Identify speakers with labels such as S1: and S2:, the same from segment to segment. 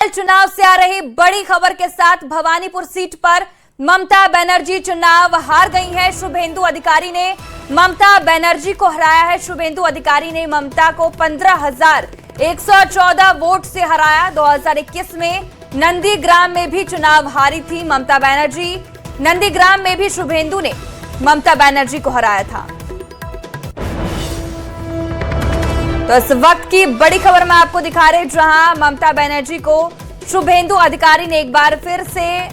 S1: चुनाव से आ रही बड़ी खबर के साथ भवानीपुर सीट पर ममता बनर्जी चुनाव हार गई है। शुभेंदु अधिकारी ने ममता बनर्जी को हराया है। शुभेंदु अधिकारी ने ममता को 15,114 वोट से हराया। 2021 में नंदीग्राम में भी चुनाव हारी थी ममता बनर्जी। नंदीग्राम में भी शुभेंदु ने ममता बनर्जी को हराया था। तो इस वक्त की बड़ी खबर मैं आपको दिखा रहे, जहां ममता बनर्जी को शुभेंदु अधिकारी ने एक बार फिर से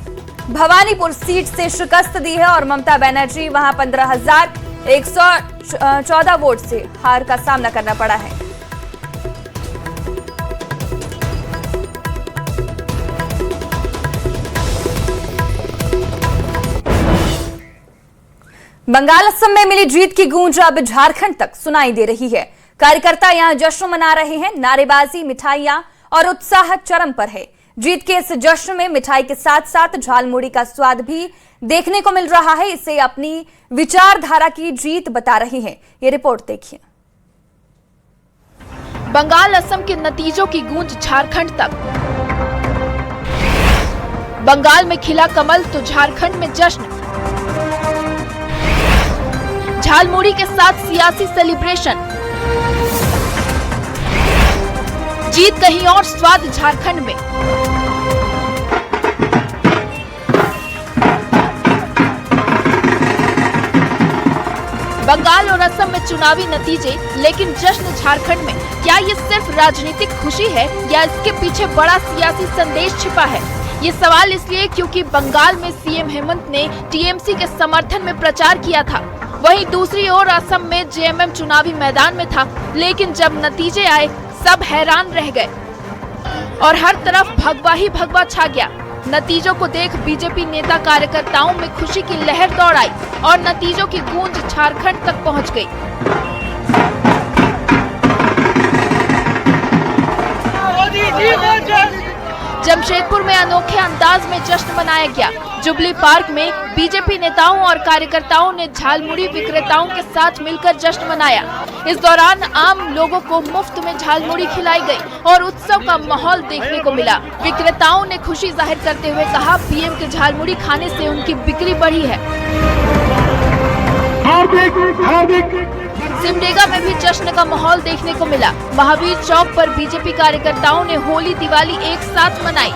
S1: भवानीपुर सीट से शिकस्त दी है और ममता बनर्जी वहां 15,114 वोट से हार का सामना करना पड़ा है। बंगाल असम में मिली जीत की गूंज अब झारखंड तक सुनाई दे रही है। कार्यकर्ता यहां जश्न मना रहे हैं। नारेबाजी, मिठाइयां और उत्साह चरम पर है। जीत के इस जश्न में मिठाई के साथ साथ झालमुड़ी का स्वाद भी देखने को मिल रहा है। इसे अपनी विचारधारा की जीत बता रही है। ये रिपोर्ट देखिए।
S2: बंगाल असम के नतीजों की गूंज झारखंड तक। बंगाल में खिला कमल तो झारखंड में जश्न। झालमुड़ी के साथ सियासी सेलिब्रेशन। जीत कहीं और, स्वाद झारखंड में। बंगाल और असम में चुनावी नतीजे, लेकिन जश्न झारखंड में। क्या ये सिर्फ राजनीतिक खुशी है या इसके पीछे बड़ा सियासी संदेश छिपा है? ये सवाल इसलिए क्योंकि बंगाल में सीएम हेमंत ने टीएमसी के समर्थन में प्रचार किया था। वहीं दूसरी ओर असम में जेएमएम चुनावी मैदान में था, लेकिन जब नतीजे आए सब हैरान रह गए और हर तरफ भगवा ही भगवा छा गया। नतीजों को देख बीजेपी नेता कार्यकर्ताओं में खुशी की लहर दौड़ आई और नतीजों की गूंज झारखंड तक पहुंच गई। जमशेदपुर में अनोखे अंदाज में जश्न मनाया गया। जुबली पार्क में बीजेपी नेताओं और कार्यकर्ताओं ने झालमुड़ी विक्रेताओं के साथ मिलकर जश्न मनाया। इस दौरान आम लोगों को मुफ्त में झालमुड़ी खिलाई गई और उत्सव का माहौल देखने को मिला। विक्रेताओं ने खुशी जाहिर करते हुए कहा, पीएम के झालमुड़ी खाने से उनकी बिक्री बढ़ी है। सिमडेगा में भी जश्न का माहौल देखने को मिला। महावीर चौक पर बीजेपी कार्यकर्ताओं ने होली दिवाली एक साथ मनाई।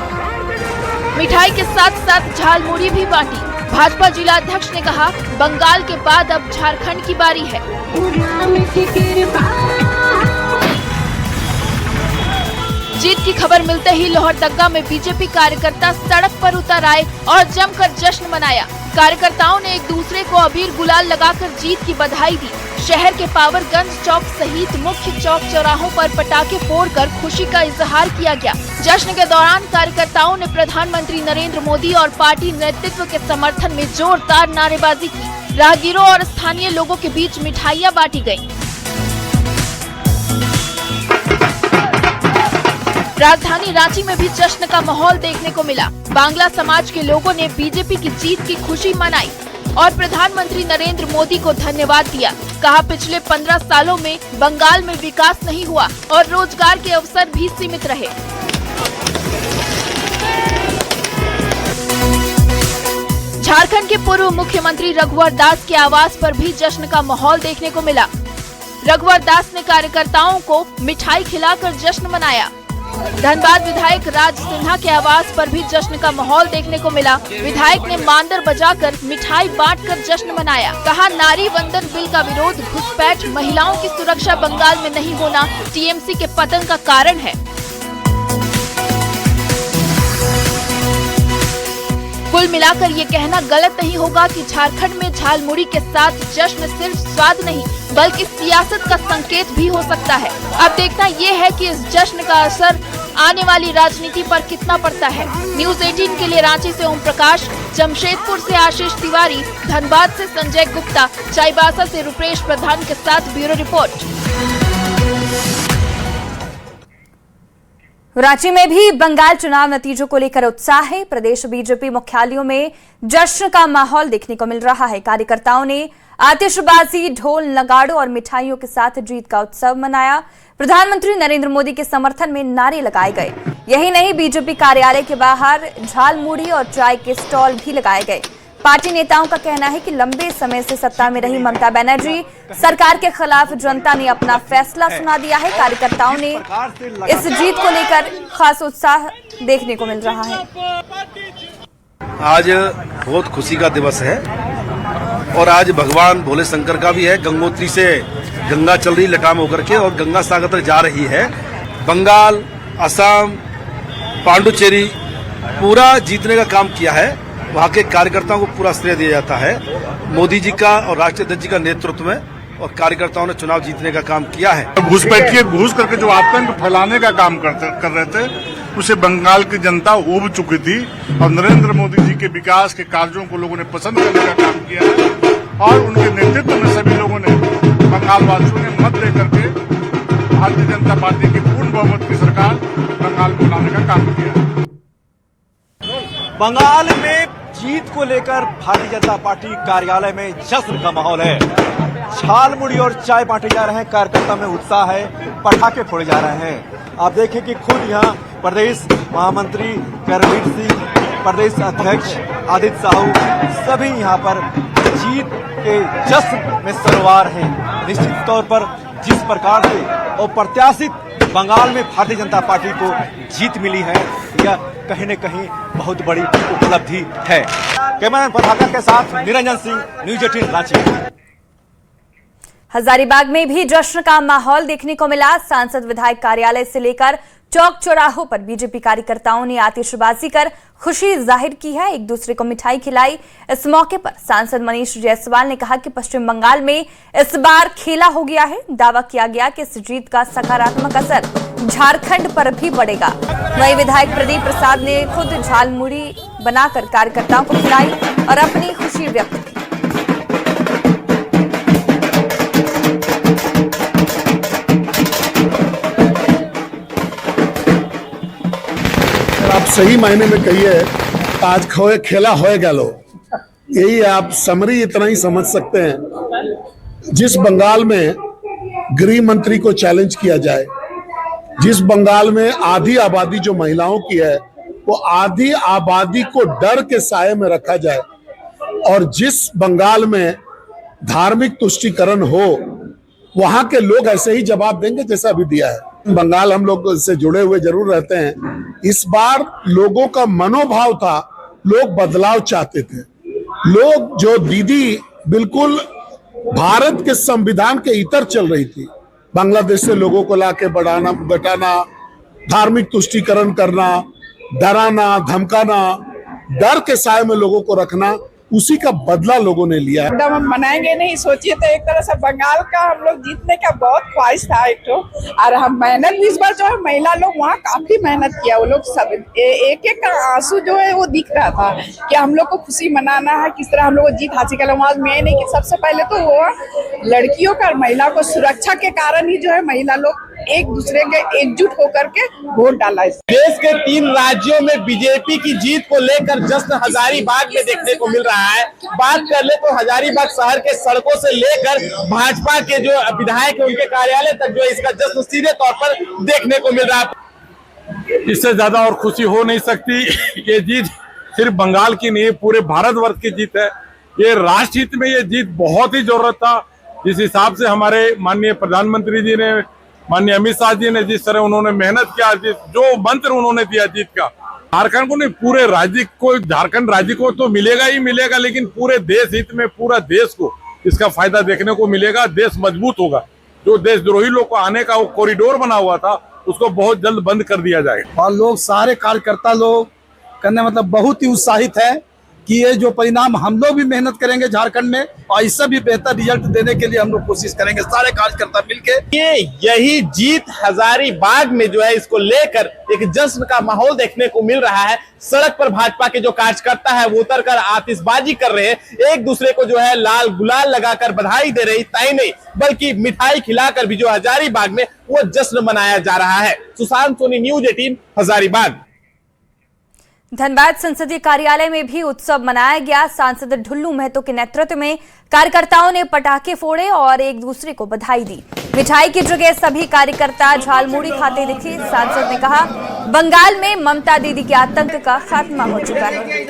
S2: मिठाई के साथ साथ झालमुड़ी भी बांटी। भाजपा जिला अध्यक्ष ने कहा, बंगाल के बाद अब झारखंड की बारी है। जीत की खबर मिलते ही लोहरदगा में बीजेपी कार्यकर्ता सड़क पर उतर आए और जमकर जश्न मनाया। कार्यकर्ताओं ने एक दूसरे को अबीर गुलाल लगाकर जीत की बधाई दी। शहर के पावरगंज चौक सहित मुख्य चौक चौराहों पर पटाखे फोड़कर खुशी का इजहार किया गया। जश्न के दौरान कार्यकर्ताओं ने प्रधानमंत्री नरेंद्र मोदी और पार्टी नेतृत्व के समर्थन में जोरदार नारेबाजी की। राहगीरों और स्थानीय लोगों के बीच मिठाइयां बांटी गयी। राजधानी रांची में भी जश्न का माहौल देखने को मिला। बांग्ला समाज के लोगों ने बीजेपी की जीत की खुशी मनाई और प्रधानमंत्री नरेंद्र मोदी को धन्यवाद दिया। कहा, पिछले 15 सालों में बंगाल में विकास नहीं हुआ और रोजगार के अवसर भी सीमित रहे। झारखंड के पूर्व मुख्यमंत्री रघुवर दास के आवास पर भी जश्न का माहौल देखने को मिला। रघुवर दास ने कार्यकर्ताओं को मिठाई खिलाकर जश्न मनाया। धनबाद विधायक राज सिन्हा के आवास पर भी जश्न का माहौल देखने को मिला। विधायक ने मांदर बजाकर मिठाई बांटकर जश्न मनाया। कहा, नारी वंदन बिल का विरोध, घुसपैठ, महिलाओं की सुरक्षा बंगाल में नहीं होना टीएमसी के पतन का कारण है। कुल मिलाकर ये कहना गलत नहीं होगा कि झारखंड में झालमुड़ी के साथ जश्न सिर्फ स्वाद नहीं बल्कि सियासत का संकेत भी हो सकता है। अब देखना ये है कि इस जश्न का असर आने वाली राजनीति पर कितना पड़ता है। न्यूज़ 18 के लिए रांची से ओम प्रकाश, जमशेदपुर से आशीष तिवारी, धनबाद से संजय गुप्ता, चाईबासा से रुपेश प्रधान के साथ ब्यूरो रिपोर्ट।
S1: रांची में भी बंगाल चुनाव नतीजों को लेकर उत्साह है। प्रदेश बीजेपी मुख्यालयों में जश्न का माहौल देखने को मिल रहा है। कार्यकर्ताओं ने आतिशबाजी, ढोल, नगाड़ों और मिठाइयों के साथ जीत का उत्सव मनाया। प्रधानमंत्री नरेंद्र मोदी के समर्थन में नारे लगाए गए। यही नहीं, बीजेपी कार्यालय के बाहर झालमुड़ी और चाय के स्टॉल भी लगाए गए। पार्टी नेताओं का कहना है कि लंबे समय से सत्ता में रही ममता बनर्जी सरकार के खिलाफ जनता ने अपना फैसला सुना दिया है। कार्यकर्ताओं ने इस जीत को लेकर खास उत्साह देखने को मिल रहा है।
S3: आज बहुत खुशी का दिवस है और आज भगवान भोले शंकर का भी है। गंगोत्री से गंगा चल रही लटाम होकर के और गंगा सागर तक जा रही है। बंगाल, असम, पांडुचेरी पूरा जीतने का काम किया है। वहाँ के कार्यकर्ताओं को पूरा श्रेय दिया जाता है। मोदी जी का और राष्ट्रीय अध्यक्ष जी का नेतृत्व में और कार्यकर्ताओं ने चुनाव जीतने का काम किया है।
S4: घुसपैठिए घुस करके जो आतंक फैलाने का काम कर रहे थे, उसे बंगाल की जनता ऊब चुकी थी और नरेंद्र मोदी जी के विकास के कार्यों को लोगों ने पसंद करने का काम किया है और उनके नेतृत्व में सभी लोगों ने, बंगाल वासियों ने मत देकर के भारतीय जनता पार्टी की पूर्ण बहुमत की सरकार बंगाल में लाने का काम किया है।
S5: बंगाल में जीत को लेकर भारतीय जनता पार्टी कार्यालय में जश्न का माहौल है। झालमुड़ी और चाय बांटे जा रहे हैं, कार्यकर्ता में उत्साह है, पटाखे फोड़े जा रहे हैं। आप देखें कि खुद यहाँ प्रदेश महामंत्री करवीर सिंह, प्रदेश अध्यक्ष आदित्य साहू सभी यहाँ पर जीत के जश्न में सवार हैं। निश्चित तौर पर जिस प्रकार से और प्रत्याशित बंगाल में भारतीय जनता पार्टी को जीत मिली है, यह कहीं न कहीं बहुत बड़ी उपलब्धि है। कैमरामैन प्रभाकर के साथ निरंजन सिंह, न्यूज 18 रांची।
S1: हजारीबाग में भी जश्न का माहौल देखने को मिला। सांसद विधायक कार्यालय से लेकर चौक चौराहों पर बीजेपी कार्यकर्ताओं ने आतिशबाजी कर खुशी जाहिर की है, एक दूसरे को मिठाई खिलाई। इस मौके पर सांसद मनीष जायसवाल ने कहा कि पश्चिम बंगाल में इस बार खेला हो गया है। दावा किया गया कि इस जीत का सकारात्मक असर झारखंड पर भी पड़ेगा। वहीं विधायक प्रदीप प्रसाद ने खुद झालमुड़ी बनाकर कार्यकर्ताओं को खिलाई और अपनी खुशी व्यक्त की।
S6: आप सही मायने में कहिए, आज खेला होए गलो, यही आप समरी इतना ही समझ सकते हैं। जिस बंगाल में गृह मंत्री को चैलेंज किया जाए, जिस बंगाल में आधी आबादी जो महिलाओं की है वो आधी आबादी को डर के साये में रखा जाए और जिस बंगाल में धार्मिक तुष्टीकरण हो, वहां के लोग ऐसे ही जवाब देंगे जैसा अभी दिया है। बंगाल हम लोग से जुड़े हुए जरूर रहते हैं। इस बार लोगों का मनोभाव था, लोग बदलाव चाहते थे। लोग जो दीदी बिल्कुल भारत के संविधान के इतर चल रही थी, बांग्लादेश से लोगों को लाके बैठाना, धार्मिक तुष्टीकरण करना, डराना, धमकाना, डर के साए में लोगों को रखना, उसी का बदला लोगों ने लिया।
S7: एकदम हम मनाएंगे नहीं सोचिए, तो एक तरह से बंगाल का हम लोग जीतने का बहुत ख्वाहिश था एक तो, और हम मेहनत भी इस बार जो है महिला लोग वहाँ काफी मेहनत किया। वो लोग सब एक एक का आंसू जो है वो दिख रहा था कि हम लोग को खुशी मनाना है, किस तरह हम लोग को जीत हासिल करना। वहाँ मेन है कि सबसे पहले तो वो लड़कियों का और महिला को सुरक्षा के कारण ही जो है महिला लोग एक दूसरे के एकजुट होकर के वोट डाला।
S8: देश के 3 राज्यों में बीजेपी की जीत को लेकर जश्न हजारीबाग में देखने को मिल रहा है। बात कर ले तो हजारीबाग शहर के सड़कों से लेकर भाजपा के जो विधायक है उनके कार्यालय तक जो इसका जश्न सीधे तौर पर देखने को मिल रहा है।
S4: इससे ज्यादा और खुशी हो नहीं सकती। ये जीत सिर्फ बंगाल की नहीं, पूरे भारतवर्ष की जीत है। ये राष्ट्र हित में ये जीत बहुत ही जरूरत था। जिस हिसाब से हमारे माननीय प्रधानमंत्री जी ने, माननीय अमित शाह जी ने जिस तरह उन्होंने मेहनत किया, जो मंत्र उन्होंने दिया जीत का, झारखंड को नहीं पूरे राज्य को, झारखंड राज्य को तो मिलेगा ही मिलेगा, लेकिन पूरे देश हित में पूरा देश को इसका फायदा देखने को मिलेगा। देश मजबूत होगा। जो देशद्रोही लोग को आने का वो कॉरिडोर बना हुआ था उसको बहुत जल्द बंद कर दिया जाएगा।
S9: और लोग सारे कार्यकर्ता लोग करने मतलब बहुत ही उत्साहित है कि ये जो परिणाम हम लोग भी मेहनत करेंगे झारखंड में और इससे भी बेहतर रिजल्ट देने के लिए हम लोग कोशिश करेंगे सारे कार्यकर्ता मिलके।
S8: यही जीत हजारीबाग में जो है इसको लेकर एक जश्न का माहौल देखने को मिल रहा है। सड़क पर भाजपा के जो कार्यकर्ता है वो उतरकर आतिशबाजी कर रहे हैं, एक दूसरे को जो है लाल गुलाल लगाकर बधाई दे रही, ताई नहीं बल्कि मिठाई खिलाकर भी जो हजारीबाग में वो जश्न मनाया जा रहा है। सुशांत सोनी, न्यूज 18 हजारीबाग।
S1: धनबाद संसदीय कार्यालय में भी उत्सव मनाया गया। सांसद ढुल्लू महतो के नेतृत्व में कार्यकर्ताओं ने पटाखे फोड़े और एक दूसरे को बधाई दी। मिठाई की जगह सभी कार्यकर्ता झालमुड़ी खाते दिखे। सांसद ने कहा, बंगाल में ममता दीदी के आतंक का खात्मा हो चुका है।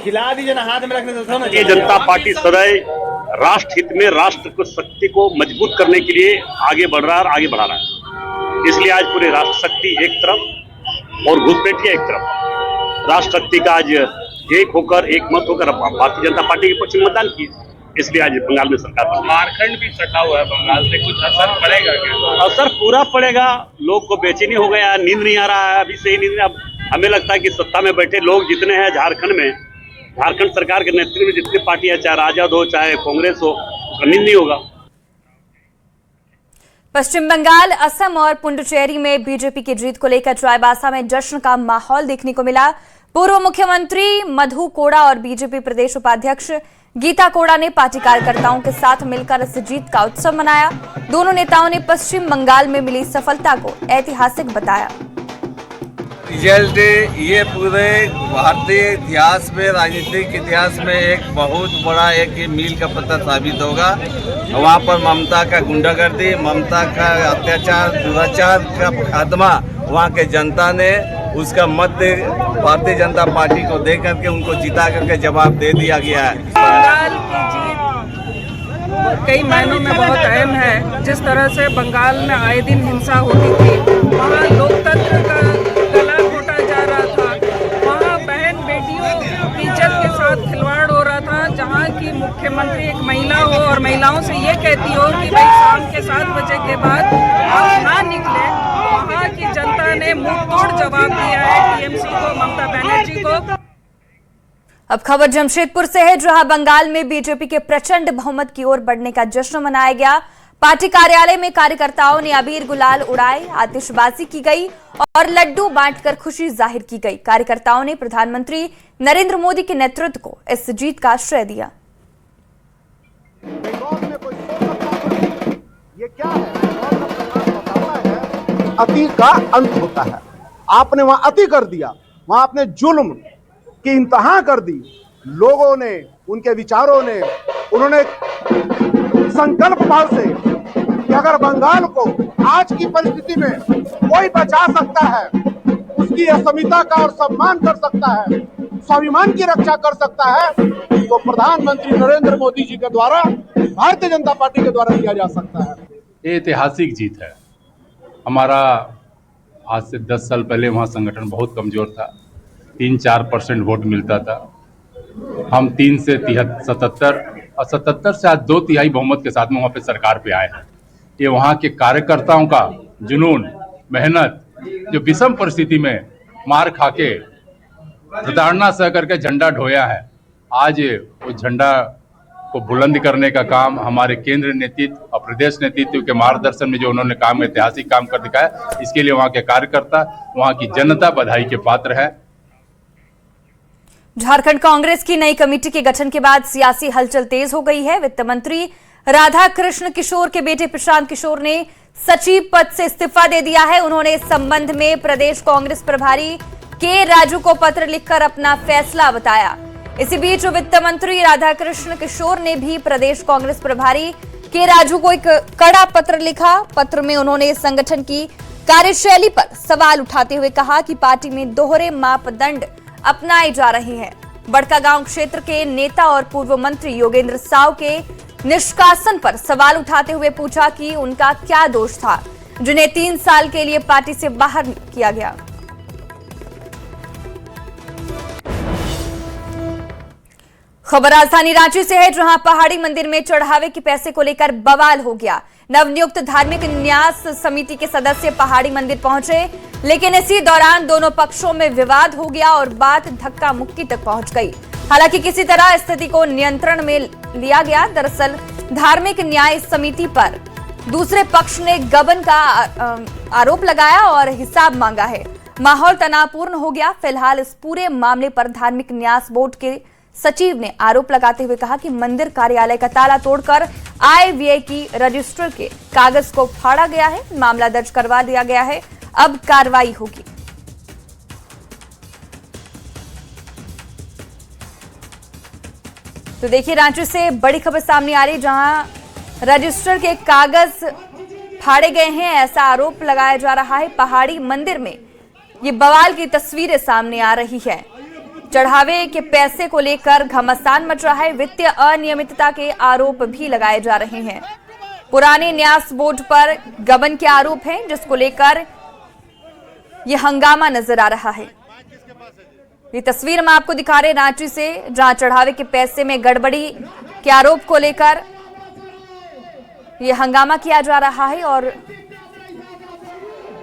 S10: भारतीय जनता पार्टी सदैव राष्ट्र हित में राष्ट्र को शक्ति को मजबूत करने के लिए आगे बढ़ रहा है और आगे बढ़ा रहा है। इसलिए आज पूरे राष्ट्र शक्ति एक तरफ और घुसपैठिया एक तरफ, राष्ट्र शक्ति का आज एक होकर एक मत होकर भारतीय जनता पार्टी के पक्ष में मतदान किए। इसलिए आज बंगाल में सरकार बनी।
S11: झारखंड भी सटा हुआ है, बंगाल से कुछ असर पड़ेगा क्या?
S10: असर पूरा पड़ेगा। लोग को बेचैनी हो गया, नींद नहीं आ रहा है, अभी से ही नींद। अब हमें लगता है कि सत्ता में बैठे लोग जितने हैं झारखंड में, झारखंड सरकार के नेतृत्व में जितनी पार्टियां, चाहे राजद हो चाहे कांग्रेस हो, नींद नहीं होगा।
S1: पश्चिम बंगाल, असम और पुडुचेरी में बीजेपी की जीत को लेकर चाईबासा में जश्न का माहौल देखने को मिला। पूर्व मुख्यमंत्री मधु कोड़ा और बीजेपी प्रदेश उपाध्यक्ष गीता कोड़ा ने पार्टी कार्यकर्ताओं के साथ मिलकर इस जीत का उत्सव मनाया। दोनों नेताओं ने पश्चिम बंगाल में मिली सफलता को ऐतिहासिक बताया।
S12: रिजल्ट ये पूरे भारतीय इतिहास में, राजनीतिक इतिहास में एक बहुत बड़ा एक मील का पत्थर साबित होगा। वहाँ पर ममता का गुंडागर्दी, ममता का अत्याचार, दुराचार का खात्मा वहाँ के जनता ने उसका मत भारतीय जनता पार्टी को दे करके उनको जिता करके जवाब दे दिया गया है।
S7: बंगाल की जीत कई मायनों में बहुत अहम है। जिस तरह से बंगाल में आए दिन हिंसा होती थी, वहाँ लोकतंत्र का गला घोटा जा रहा था, वहाँ बहन बेटियों की इज्जत के साथ खिलवाड़ हो रहा था। जहाँ की मुख्यमंत्री एक महिला हो और महिलाओं से ये कहती हो कि भाई शाम के 7 बजे के बाद आप ना निकले, वहाँ की जनता ने मुंह तोड़ जवाब दिया है टीएमसी को, ममता बनर्जी को।
S1: अब खबर जमशेदपुर से है, जहां बंगाल में बीजेपी के प्रचंड बहुमत की ओर बढ़ने का जश्न मनाया गया। पार्टी कार्यालय में कार्यकर्ताओं ने अबीर गुलाल उड़ाए, आतिशबाजी की गई और लड्डू बांटकर खुशी जाहिर की गई। कार्यकर्ताओं ने प्रधानमंत्री नरेंद्र मोदी के नेतृत्व को इस जीत का श्रेय दिया।
S13: ये क्या है? अति का अंत होता है। आपने वहां अति कर दिया, वहां आपने जुल्म की इंतहा कर दी। लोगों ने, उनके विचारों ने, उन्होंने संकल्प भाव से कि अगर बंगाल को आज की परिस्थिति में कोई बचा सकता है, उसकी अस्मिता का और सम्मान कर सकता है, स्वाभिमान की रक्षा कर सकता है, तो प्रधानमंत्री नरेंद्र मोदी जी के द्वारा, भारतीय जनता पार्टी के द्वारा किया जा सकता है।
S4: ये ऐतिहासिक जीत है। हमारा आज से 10 साल पहले वहाँ संगठन बहुत कमजोर था, 3-4% वोट मिलता था। हम 3 से 77 और 77 से आज 2/3 बहुमत के साथ में वहाँ पे सरकार पे आए हैं। ये वहाँ के कार्यकर्ताओं का जुनून, मेहनत, जो विषम परिस्थिति में मार खा के प्रताड़ना सह करके झंडा ढोया है, आज वो झंडा को बुलंद करने का काम हमारे केंद्र नेतृत्व और प्रदेश नेतृत्व के मार्गदर्शन में जो उन्होंने काम, ऐतिहासिक काम कर दिखाया, इसके लिए वहाँ के कार्यकर्ता, वहाँ की जनता बधाई के पात्र है।
S1: झारखंड कांग्रेस की नई कमेटी के गठन के बाद सियासी हलचल तेज हो गई है। वित्त मंत्री राधा कृष्ण किशोर के बेटे प्रशांत किशोर ने सचिव पद से इस्तीफा दे दिया है। उन्होंने इस संबंध में प्रदेश कांग्रेस प्रभारी के राजू को पत्र लिखकर अपना फैसला बताया। इसी बीच वित्त मंत्री राधाकृष्ण किशोर ने भी प्रदेश कांग्रेस प्रभारी के राजू को एक कड़ा पत्र लिखा। पत्र में उन्होंने संगठन की कार्यशैली पर सवाल उठाते हुए कहा कि पार्टी में दोहरे मापदंड अपनाए जा रहे हैं। बड़कागांव क्षेत्र के नेता और पूर्व मंत्री योगेंद्र साव के निष्कासन पर सवाल उठाते हुए पूछा कि उनका क्या दोष था, जिन्हें 3 साल के लिए पार्टी से बाहर किया गया। खबर राजधानी रांची से है, जहां पहाड़ी मंदिर में चढ़ावे के पैसे को लेकर बवाल हो गया। नवनियुक्त धार्मिक न्यास समिति के सदस्य पहाड़ी मंदिर पहुंचे, लेकिन इसी दौरान दोनों पक्षों में विवाद हो गया और बात धक्का मुक्की तक पहुंच गई। हालांकि किसी तरह स्थिति को नियंत्रण में लिया गया। दरअसल धार्मिक न्याय समिति पर दूसरे पक्ष ने गबन का आरोप लगाया और हिसाब मांगा है। माहौल तनावपूर्ण हो गया। फिलहाल इस पूरे मामले पर धार्मिक न्यास बोर्ड के सचिव ने आरोप लगाते हुए कहा कि मंदिर कार्यालय का ताला तोड़कर आय व्यय की रजिस्टर के कागज को फाड़ा गया है। मामला दर्ज करवा दिया गया है, अब कार्रवाई होगी। तो देखिए रांची से बड़ी खबर सामने आ रही, जहां रजिस्टर के कागज फाड़े गए हैं, ऐसा आरोप लगाया जा रहा है। पहाड़ी मंदिर में ये बवाल की तस्वीरें सामने आ रही है। चढ़ावे के पैसे को लेकर घमासान मच रहा है। वित्तीय अनियमितता के आरोप भी लगाए जा रहे हैं। पुराने न्यास बोर्ड पर गबन के आरोप हैं, जिसको लेकर यह हंगामा नजर आ रहा है। ये तस्वीर हम आपको दिखा रहे हैं रांची से, जहां चढ़ावे के पैसे में गड़बड़ी के आरोप को लेकर यह हंगामा किया जा रहा है और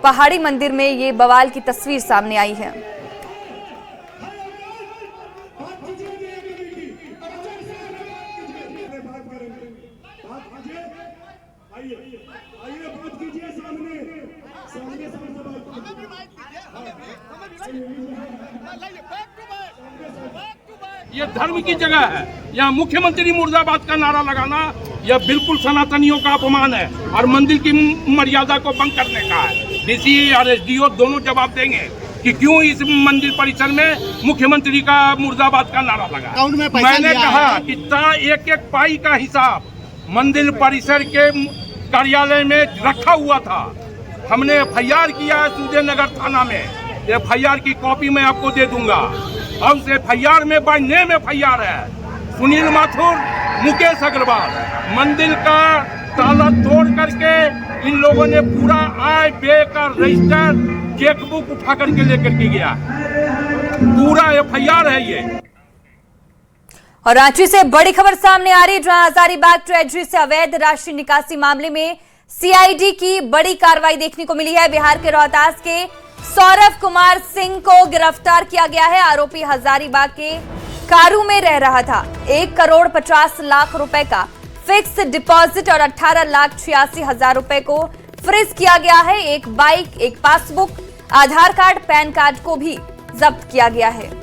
S1: पहाड़ी मंदिर में ये बवाल की तस्वीर सामने आई है।
S14: ये धर्म की जगह है, यहाँ मुख्यमंत्री मुर्दाबाद का नारा लगाना यह बिल्कुल सनातनियों का अपमान है और मंदिर की मर्यादा को भंग करने का है। डीसी और एसडीओ दोनों जवाब देंगे कि क्यों इस मंदिर परिसर में मुख्यमंत्री का मुर्दाबाद का नारा लगा। मैंने कहा कि एक एक पाई का हिसाब मंदिर परिसर के कार्यालय में रखा हुआ था। हमने एफआईआर किया है सूर्यनगर थाना में। एफआईआर की कॉपी मैं आपको दे दूंगा। और उस एफआईआर में बाय नेम एफआईआर है सुनील माथुर, मुकेश अग्रवाल। मंदिर का ताला तोड़ करके इन लोगों ने पूरा आय व्यय का रजिस्टर चेकबुक उठा करके लेकर के गया। पूरा एफआईआर है ये।
S1: और रांची से बड़ी खबर सामने आ रही है, जहां हजारीबाग ट्रेजरी से अवैध राशि निकासी मामले में सीआईडी की बड़ी कार्रवाई देखने को मिली है। बिहार के रोहतास के सौरभ कुमार सिंह को गिरफ्तार किया गया है। आरोपी हजारीबाग के कारू में रह रहा था। 1,50,00,000 रुपए का फिक्स डिपॉजिट और 18,86,000 रुपए को फ्रीज किया गया है। एक बाइक, एक पासबुक, आधार कार्ड, पैन कार्ड को भी जब्त किया गया है।